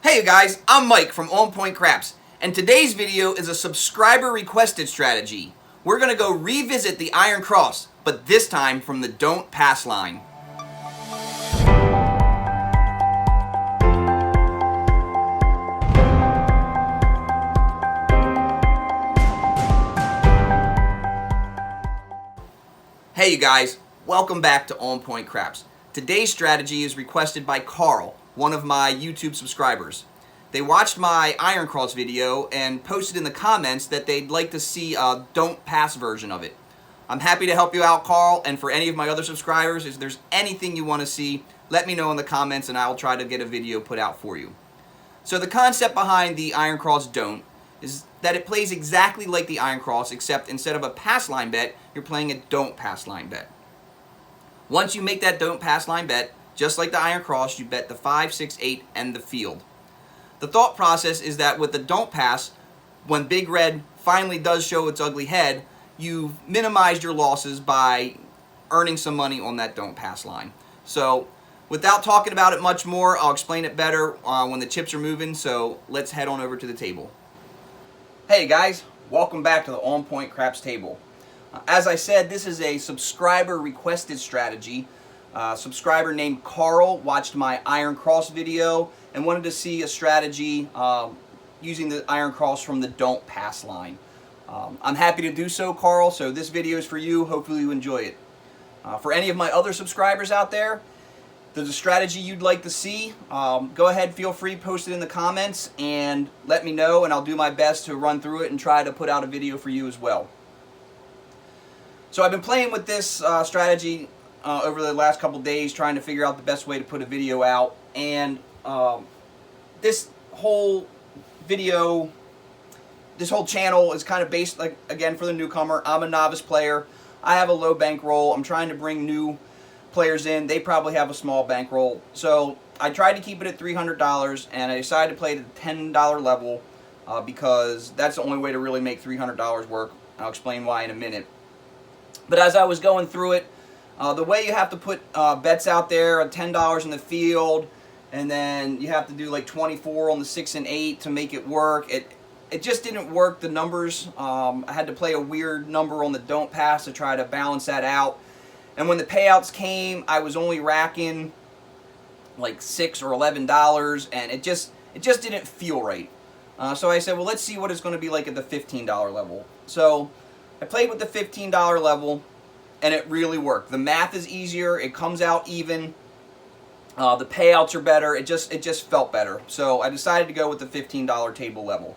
Hey guys, I'm Mike from On Point Craps, and today's video is a subscriber requested strategy. We're going to go revisit the Iron Cross, but this time from the Don't Pass line. Hey you guys, welcome back to On Point Craps. Today's strategy is requested by Carl, one of my YouTube subscribers. They watched my Iron Cross video and posted in the comments that they'd like to see a Don't Pass version of it. I'm happy to help you out, Carl, and for any of my other subscribers, if there's anything you want to see, let me know in the comments and I'll try to get a video put out for you. So the concept behind the Iron Cross Don't is that it plays exactly like the Iron Cross, except instead of a pass line bet, you're playing a don't pass line bet. Once you make that don't pass line bet, just like the Iron Cross, you bet the 5, 6, 8, and the field. The thought process is that with the don't pass, when Big Red finally does show its ugly head, you've minimized your losses by earning some money on that don't pass line. So without talking about it much more, I'll explain it better when the chips are moving, so let's head on over to the table. Hey guys, welcome back to the On Point Craps table. As I said, this is a subscriber requested strategy. A subscriber named Carl watched my Iron Cross video and wanted to see a strategy using the Iron Cross from the don't pass line. I'm happy to do so, Carl, so this video is for you. Hopefully you enjoy it. For any of my other subscribers out there, if there's a strategy you'd like to see, go ahead, feel free, post it in the comments and let me know, and I'll do my best to run through it and try to put out a video for you as well. So I've been playing with this strategy over the last couple days, trying to figure out the best way to put a video out, and this whole video, this whole channel is kind of based, like, again, for the newcomer. I'm a novice player. I have a low bankroll. I'm trying to bring new players in. They probably have a small bankroll. So I tried to keep it at $300, and I decided to play it at the $10 level because that's the only way to really make $300 work. I'll explain why in a minute. But as I was going through it, the way you have to put bets out there, $10 in the field, and then you have to do like 24 on the 6 and 8 to make it work. It just didn't work, the numbers. I had to play a weird number on the don't pass to try to balance that out. And when the payouts came, I was only racking like $6 or $11, and it just didn't feel right. So I said, well, let's see what it's going to be like at the $15 level. So I played with the $15 level, and it really worked. The math is easier. It comes out even. The payouts are better. It just felt better. So I decided to go with the $15 table level.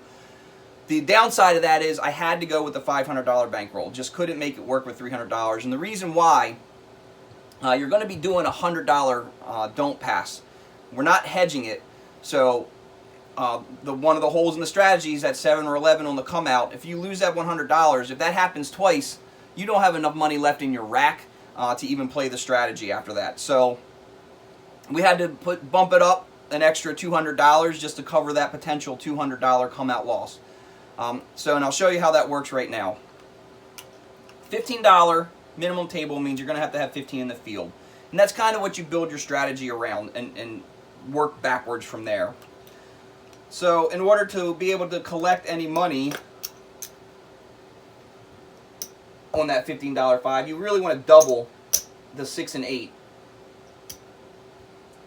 The downside of that is I had to go with the $500 bankroll. Just couldn't make it work with $300. And the reason why, you're going to be doing a $100 don't pass. We're not hedging it. So one of the holes in the strategy is at 7 or 11 on the come out. If you lose that $100, if that happens twice, you don't have enough money left in your rack to even play the strategy after that. So we had to bump it up an extra $200 just to cover that potential $200 come out loss. And I'll show you how that works right now. $15 minimum table means you're going to have 15 in the field. And that's kind of what you build your strategy around and work backwards from there. So in order to be able to collect any money on that $15 5, you really want to double the 6 and 8.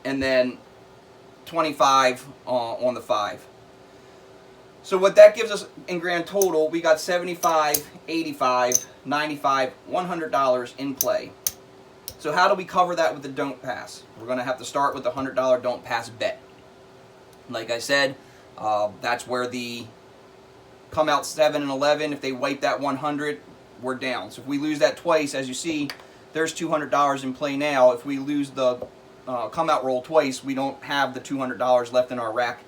And then 25 on the 5. So what that gives us in grand total, we got $75, $85, $95, $100 in play. So how do we cover that with the don't pass? We're going to have to start with the $100 don't pass bet. Like I said, that's where the come out 7 and 11, if they wipe that 100, we're down. So if we lose that twice, as you see, there's $200 in play now. If we lose the come out roll twice, we don't have the $200 left in our rack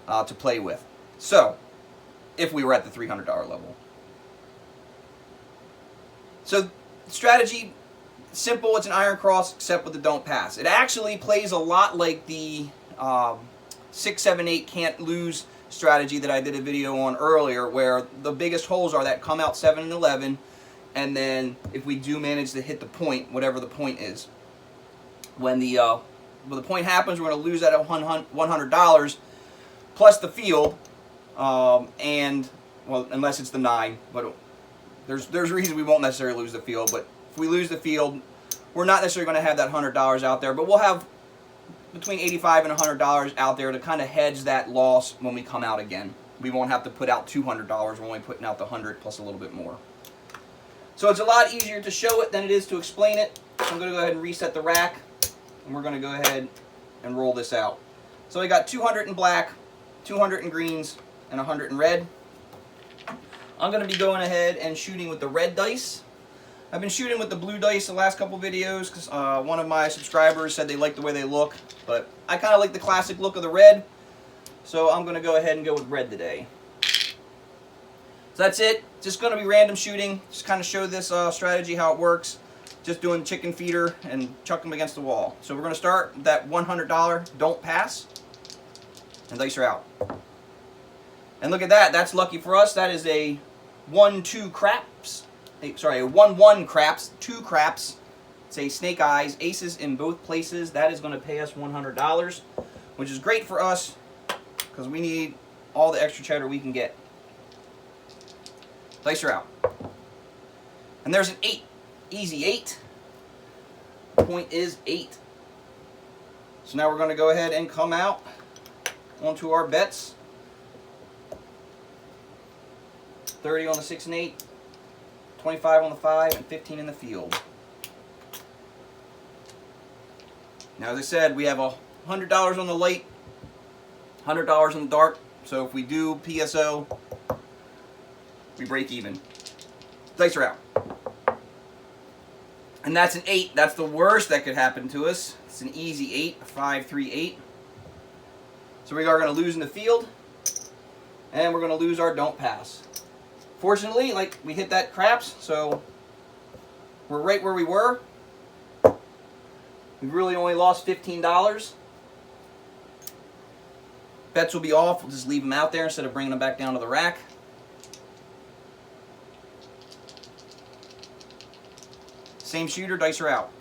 to play with. So if we were at the $300 level. So strategy, simple. It's an Iron Cross except with the don't pass. It actually plays a lot like the 6, 7, 8 can't lose strategy that I did a video on earlier, where the biggest holes are that come out 7 and 11, and then if we do manage to hit the point, whatever the point is. When the point happens, we're going to lose that $100. plus the field, and, well, unless it's the 9, but there's a reason we won't necessarily lose the field. But if we lose the field, we're not necessarily going to have that $100 out there, but we'll have between $85 and $100 out there to kind of hedge that loss when we come out again. We won't have to put out $200. We're only putting out the 100 plus a little bit more. So it's a lot easier to show it than it is to explain it. So I'm going to go ahead and reset the rack, and we're going to go ahead and roll this out. So we got 200 in black, 200 in greens, and 100 in red. I'm going to be going ahead and shooting with the red dice. I've been shooting with the blue dice the last couple videos because one of my subscribers said they liked the way they look, but I kind of like the classic look of the red, so I'm going to go ahead and go with red today. So that's it. Just going to be random shooting. Just kind of show this strategy, how it works. Just doing chicken feeder and chuck them against the wall. So we're going to start with that $100 don't pass, and dice are out. And look at that. That's lucky for us. That is a 1-2 craps. Sorry, a 1-1 craps, 2 craps. It's a snake eyes, aces in both places. That is going to pay us $100, which is great for us because we need all the extra cheddar we can get. Dice are out. And there's an 8. Easy 8. Point is 8. So now we're going to go ahead and come out onto our bets. 30 on the 6 and 8. 25 on the 5, and 15 in the field. Now, as I said, we have $100 on the light, $100 on the dark. So if we do PSO, we break even. Dice are out. And that's an 8. That's the worst that could happen to us. It's an easy 8, a 5, 3, 8. So we are going to lose in the field, and we're going to lose our don't pass. Fortunately, like, we hit that craps, so we're right where we were. We really only lost $15. Bets will be off. We'll just leave them out there instead of bringing them back down to the rack. Same shooter, dice are out.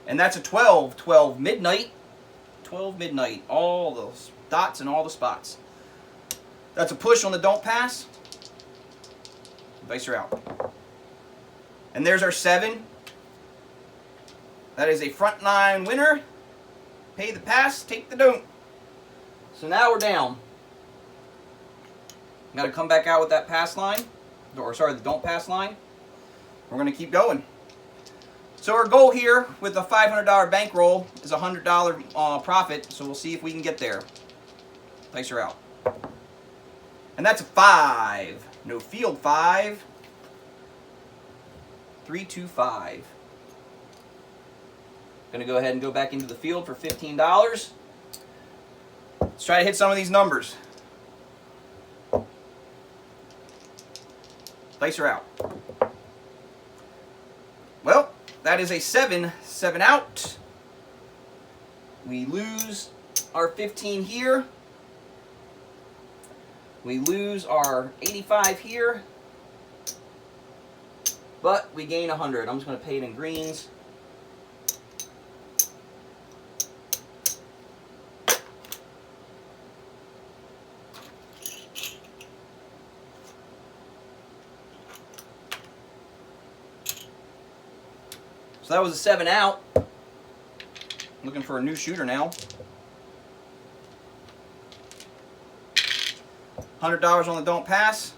And that's a 12. 12 midnight. 12 midnight. All those dots and all the spots. That's a push on the don't pass. Dice are out. And there's our 7. That is a front 9 winner. Pay the pass, take the don't. So now we're down. Got to come back out with that pass line. Or sorry, the don't pass line. We're going to keep going. So our goal here with a $500 bankroll is a $100 profit. So we'll see if we can get there. Dice are out. And that's a 5. No field 5. 3, 2, 5. Going to go ahead and go back into the field for $15. Let's try to hit some of these numbers. Dice are out. Well, that is a 7. 7 out. We lose our 15 here. We lose our 85 here. But we gain 100. I'm just going to pay it in greens. So that was a 7 out. Looking for a new shooter now. $100 on the don't pass.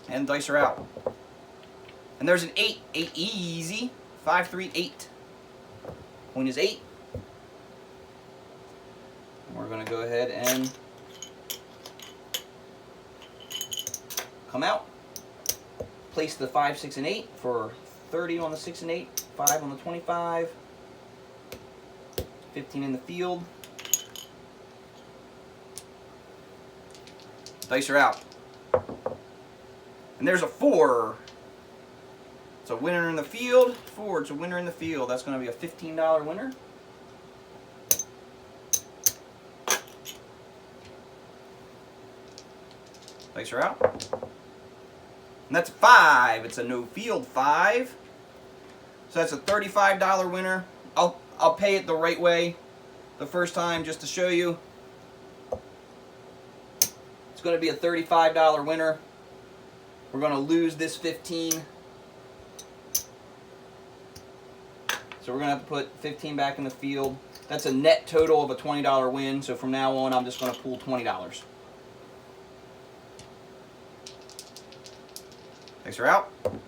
And dice are out. And there's an 8. 8 easy. 5, 3, 8. Point is 8. And we're going to go ahead and come out. Place the 5, 6, and 8 for 30 on the 6 and 8. 5 on the 25. 15 in the field. Dice are out. And there's a 4. It's a winner in the field. 4, it's a winner in the field. That's going to be a $15 winner. Dice are out. And that's a 5. It's a no field 5. So that's a $35 winner. I'll pay it the right way. the first time just to show you. It's going to be a $35 winner. We're going to lose this 15. So we're going to have to put 15 back in the field. That's a net total of a $20 win. So from now on, I'm just going to pool $20. Thanks are out. And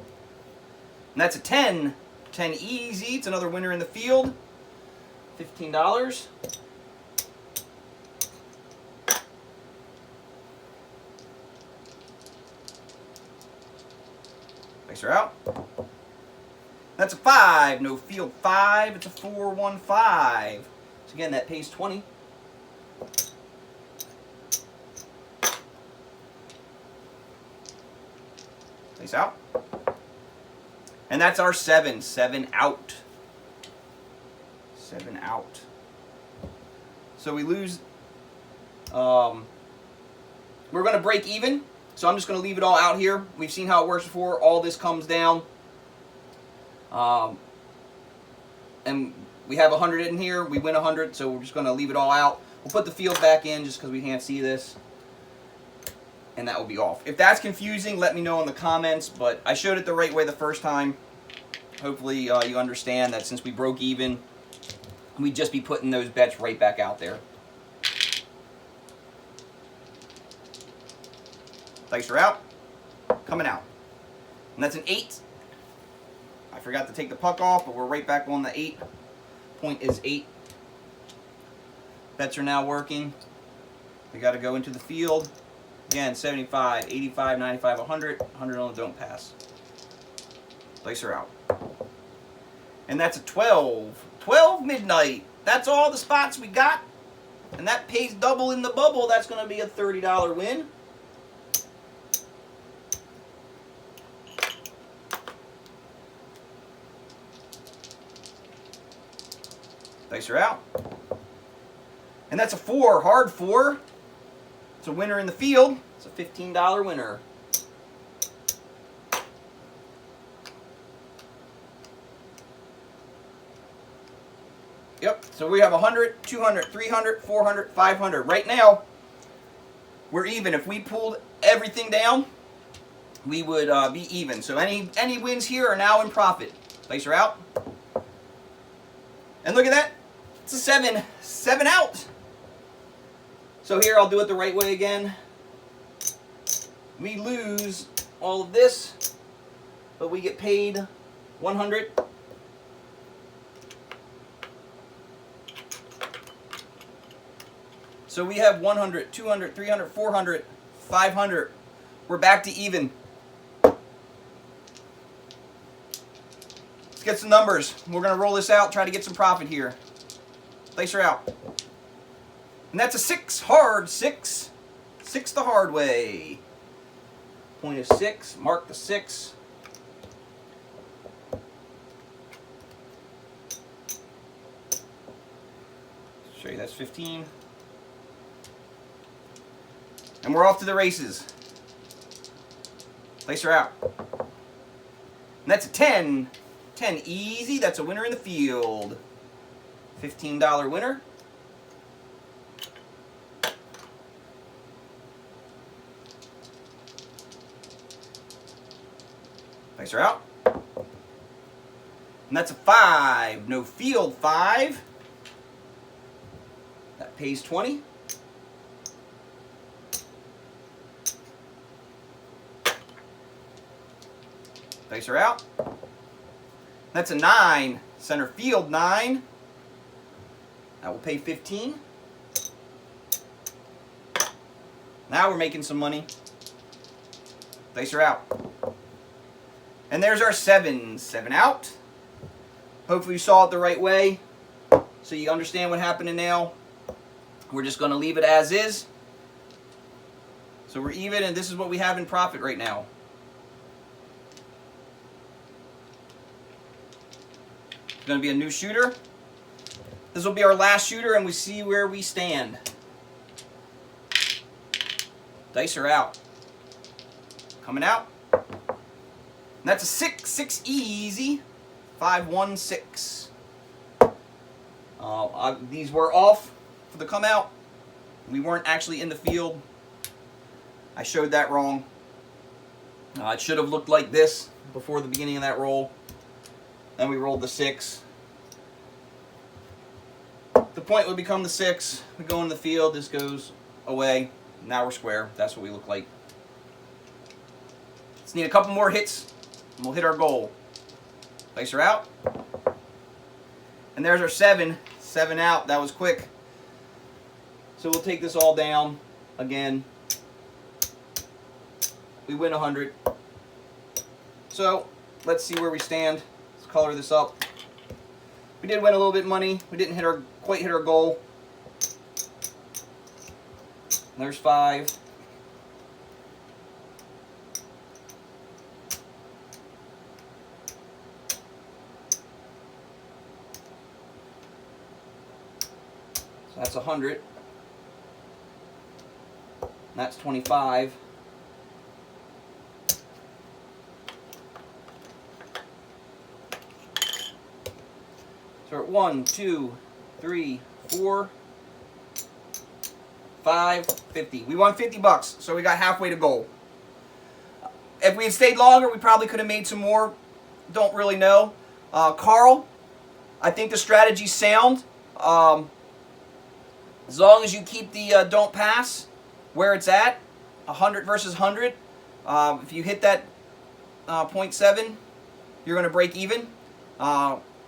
that's a 10. 10 easy. It's another winner in the field. $15. Thanks are out. That's a 5. No field 5. It's a 4-1-5. So again, that pays 20. Face out. And that's our 7. 7 out. 7 out. So we lose. We're going to break even. So I'm just going to leave it all out here. We've seen how it works before. All this comes down. And we have 100 in here. We win 100. So we're just going to leave it all out. We'll put the field back in just because we can't see this. And that will be off. If that's confusing, let me know in the comments. But I showed it the right way the first time. Hopefully you understand that since we broke even, we'd just be putting those bets right back out there. Dice are out. Coming out. And that's an 8. I forgot to take the puck off, but we're right back on the 8. Point is 8. Bets are now working. We got to go into the field. Again, 75, 85, 95, 100. 100 on the don't pass. Dice are out. And that's a 12. 12 midnight. That's all the spots we got. And that pays double in the bubble. That's going to be a $30 win. Dice are out. And that's a 4. Hard 4. It's a winner in the field. It's a $15 winner. Yep, so we have 100, 200, 300, 400, 500. Right now, we're even. If we pulled everything down, we would be even. So any wins here are now in profit. Dice are out. And look at that. It's a 7. 7 out. So here, I'll do it the right way again. We lose all of this, but we get paid 100. So we have 100, 200, 300, 400, 500. We're back to even. Let's get some numbers. We're going to roll this out, try to get some profit here. Dice are out. And that's a 6. Hard 6. 6 the hard way. Point is 6. Mark the 6. Show you that's 15. And we're off to the races. Dice are out. And that's a 10. 10 easy. That's a winner in the field. $15 winner. Dice are out. And that's a 5. No field 5. That pays 20. Dice are out. That's a 9. Center field 9. That will pay 15. Now we're making some money. Dice are out. And there's our 7. 7 out. Hopefully you saw it the right way. So you understand what happened now. We're just going to leave it as is. So we're even, and this is what we have in profit right now. It's going to be a new shooter. This will be our last shooter, and we see where we stand. Dice are out. Coming out. And that's a 6. 6 easy. 5, 1, 6. These were off for the come out. We weren't actually in the field. I showed that wrong. It should have looked like this before the beginning of that roll. Then we rolled the 6. The point would become the 6. We go in the field. This goes away. Now we're square. That's what we look like. Just need a couple more hits, and we'll hit our goal. Place her out. And there's our 7. 7 out. That was quick. So we'll take this all down again. We win 100. So let's see where we stand. Let's color this up. We did win a little bit of money. We didn't quite hit our goal. There's 5. So that's 100. That's 25. So we're at 1, 2, 3, 4, 5, 50. We won 50 bucks, so we got halfway to goal. If we had stayed longer, we probably could have made some more. Don't really know. Carl, I think the strategy's sound. As long as you keep the don't pass where it's at, 100 versus 100. If you hit that 0.7, you're going to break even.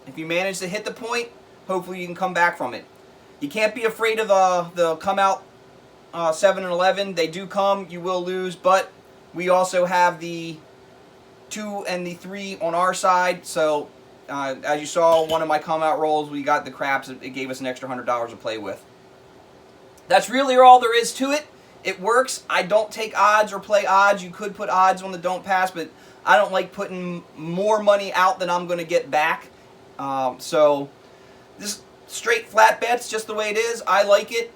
If you manage to hit the point, hopefully you can come back from it. You can't be afraid of the come out 7 and 11. They do come, you will lose, but we also have the 2 and the 3 on our side. So as you saw, one of my come out rolls, we got the craps. It gave us an extra $100 to play with. That's really all there is to it. It works. I don't take odds or play odds. You could put odds on the don't pass, but I don't like putting more money out than I'm going to get back. So this straight flat bets, just the way it is. I like it.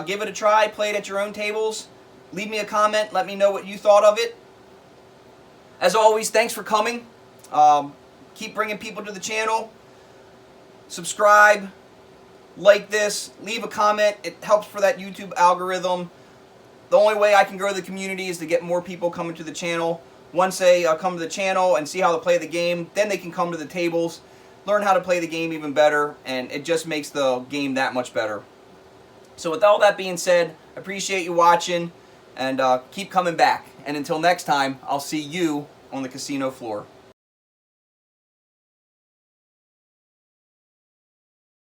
Give it a try. Play it at your own tables. Leave me a comment. Let me know what you thought of it. As always, thanks for coming. Keep bringing people to the channel. Subscribe. Like this. Leave a comment. It helps for that YouTube algorithm. The only way I can grow the community is to get more people coming to the channel. Once they come to the channel and see how to play the game, then they can come to the tables, learn how to play the game even better, and it just makes the game that much better. So with all that being said, I appreciate you watching, and keep coming back. And until next time, I'll see you on the casino floor.